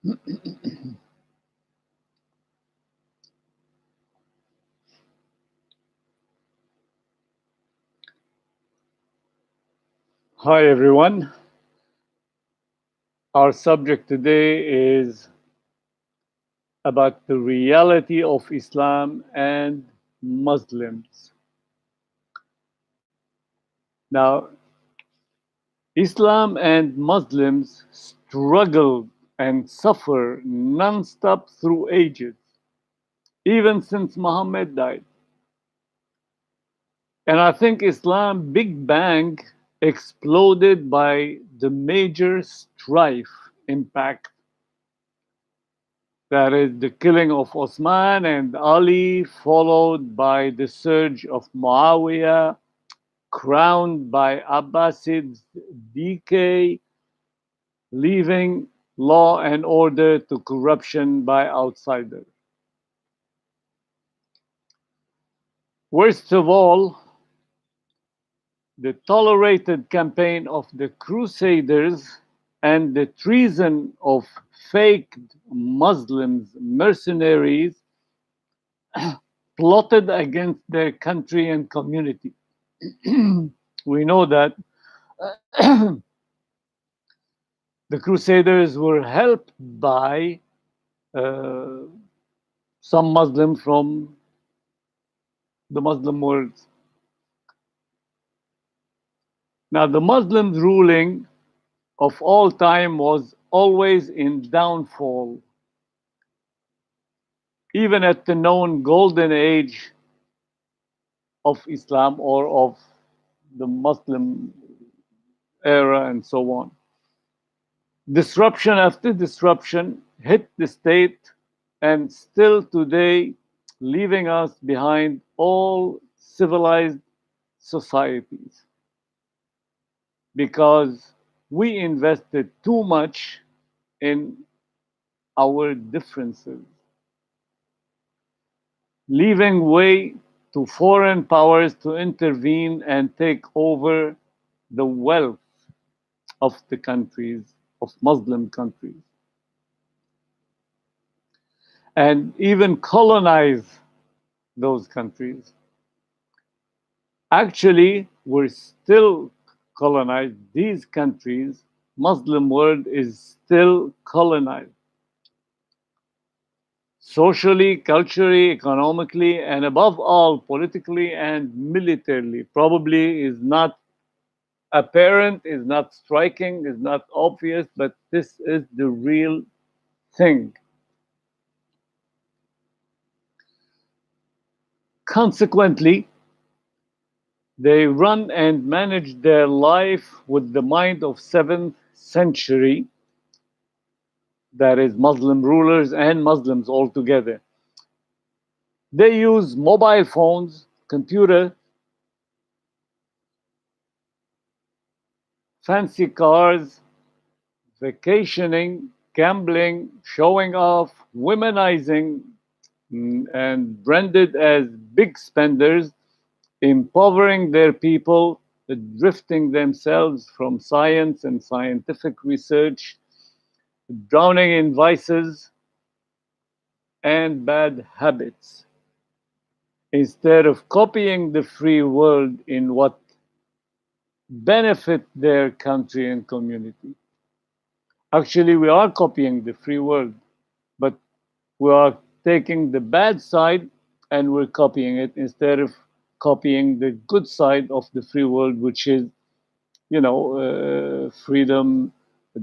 Hi, everyone. Our subject today is about the reality of Islam and Muslims. Now, Islam and Muslims struggle and suffer non-stop through ages, even since Muhammad died. And I think Islam Big Bang exploded by the major strife impact, that is the killing of Osman and Ali, followed by the surge of Muawiyah, crowned by Abbasids' decay, leaving law and order to corruption by outsiders. Worst of all, the tolerated campaign of the Crusaders and the treason of fake Muslims, mercenaries, plotted against their country and community. We know that the Crusaders were helped by uh, some Muslims from the Muslim world. Now, the Muslims ruling of all time was always in downfall, even at the known golden age of Islam or of the Muslim era and so on. Disruption after disruption hit the state, and still today leaving us behind all civilized societies because we invested too much in our differences, leaving way to foreign powers to intervene and take over the wealth of the countries, of Muslim countries, and even colonize those countries. Actually, we're still colonized. These countries, Muslim world is still colonized. Socially, culturally, economically, and above all, politically and militarily. Probably is not apparent, is not striking, is not obvious, but this is the real thing. Consequently, they run and manage their life with the mind of 7th century, that is Muslim rulers and Muslims altogether. They use mobile phones, computer, fancy cars, vacationing, gambling, showing off, womanizing, and branded as big spenders, impovering their people, drifting themselves from science and scientific research, drowning in vices and bad habits, instead of copying the free world in what benefit their country and community. Actually, we are copying the free world, but we are taking the bad side and we're copying it instead of copying the good side of the free world, which is, freedom,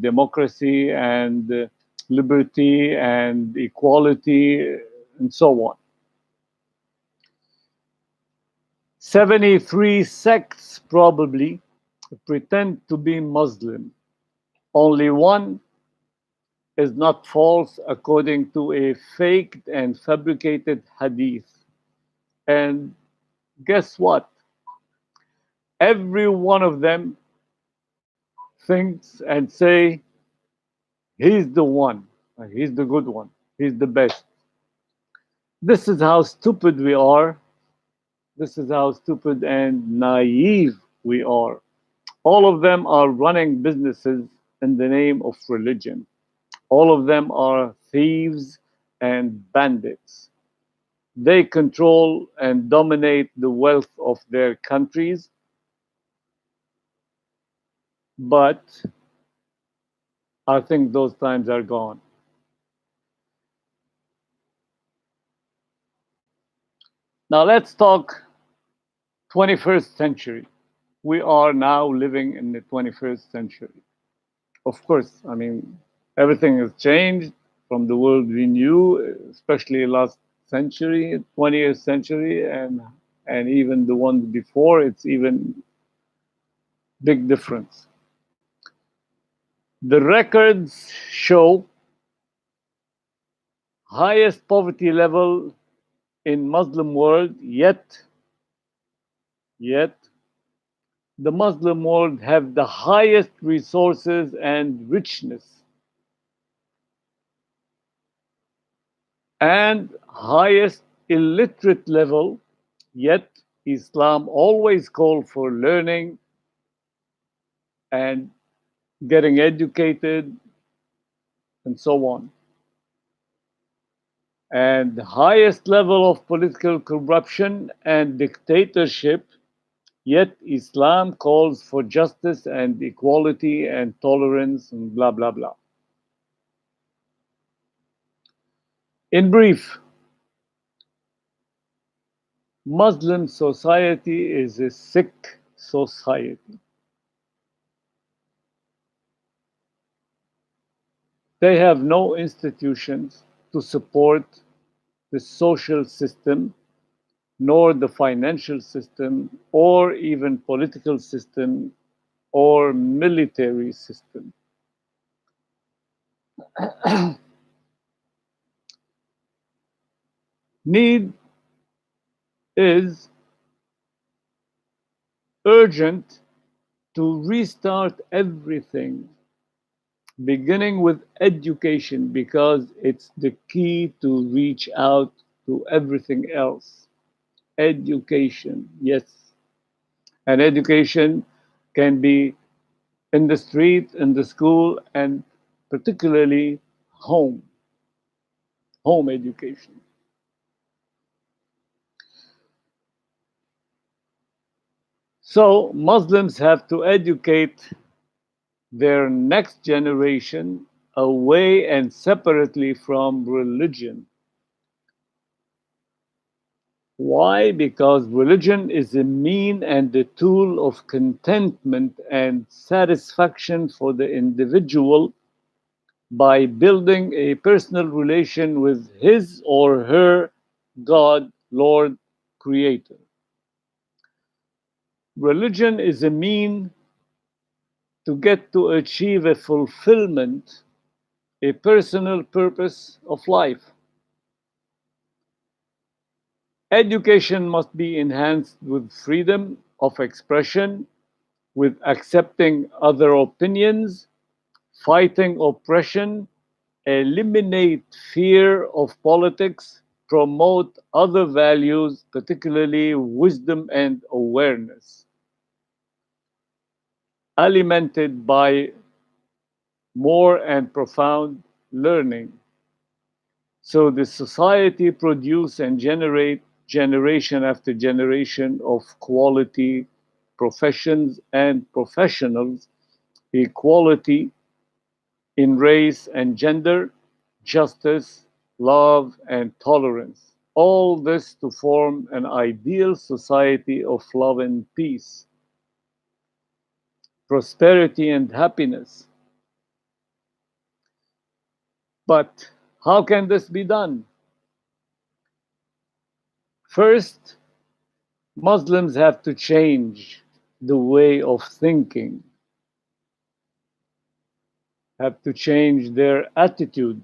democracy, and liberty and equality, and so on. 73 sects probably pretend to be Muslim. Only one is not false according to a faked and fabricated hadith. And guess what? Every one of them thinks and say, he's the one, he's the good one, he's the best. This is how stupid we are. This is how stupid and naive we are. All of them are running businesses in the name of religion. All of them are thieves and bandits. They control and dominate the wealth of their countries, but I think those times are gone. Now let's talk 21st century. We are now living in the 21st century. Of course, I mean, everything has changed from the world we knew, especially last century, 20th century, and even the ones before. It's even big difference. The records show highest poverty level in Muslim world, yet the Muslim world have the highest resources and richness and highest illiterate level, yet Islam always called for learning and getting educated and so on. And the highest level of political corruption and dictatorship, yet Islam calls for justice and equality and tolerance and blah, blah, blah. In brief, Muslim society is a sick society. They have no institutions to support the social system, nor the financial system, or even political system, or military system. Need is urgent to restart everything, beginning with education, because it's the key to reach out to everything else. Education, yes. And education can be in the street, in the school, and particularly home, home education. So Muslims have to educate their next generation away and separately from religion. Why? Because religion is a mean and a tool of contentment and satisfaction for the individual by building a personal relation with his or her God, Lord, Creator. Religion is a mean to get to achieve a fulfillment, a personal purpose of life. Education must be enhanced with freedom of expression, with accepting other opinions, fighting oppression, eliminate fear of politics, promote other values, particularly wisdom and awareness, alimented by more and profound learning. So the society produce and generate generation after generation of quality professions and professionals, equality in race and gender, justice, love, and tolerance. All this to form an ideal society of love and peace, prosperity and happiness. But how can this be done? First, Muslims have to change the way of thinking, have to change their attitude.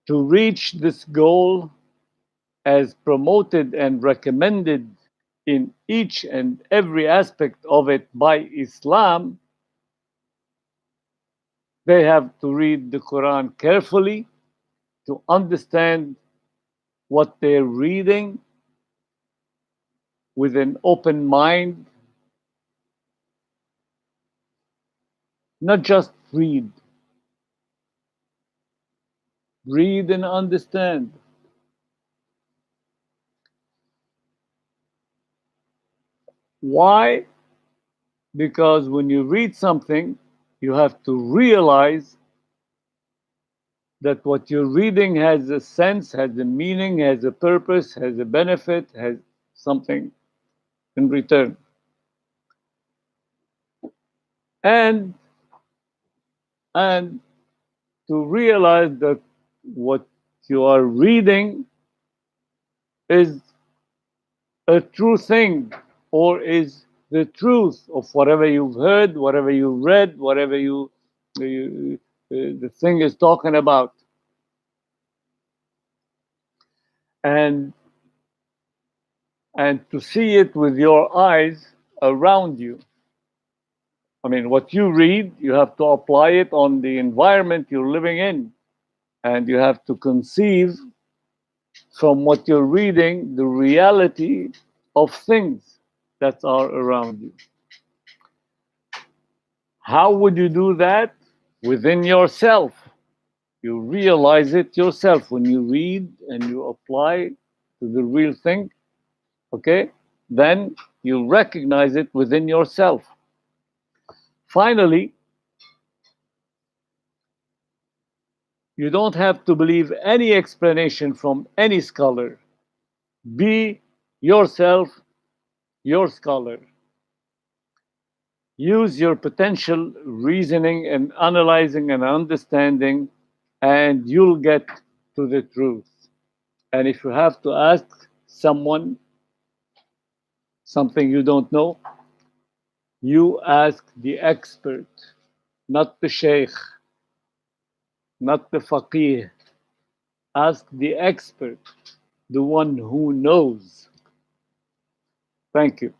To reach this goal, as promoted and recommended in each and every aspect of it by Islam, they have to read the Quran carefully to understand what they're reading with an open mind, not just read. Read and understand. Why? Because when you read something, you have to realize that what you're reading has a sense, has a meaning, has a purpose, has a benefit, has something in return. And and to realize that what you are reading is a true thing, or is the truth of whatever you've heard, whatever you read, whatever the thing is talking about. And and to see it with your eyes around you. I mean, what you read, you have to apply it on the environment you're living in. And you have to conceive from what you're reading the reality of things that are around you. How would you do that? Within yourself. You realize it yourself when you read and you apply to the real thing, okay? Then you recognize it within yourself. Finally, you don't have to believe any explanation from any scholar. Be yourself, your scholar. Use your potential reasoning and analyzing and understanding, and you'll get to the truth. And if you have to ask someone something you don't know, you ask the expert, not the sheikh, not the faqih. Ask the expert, the one who knows. Thank you.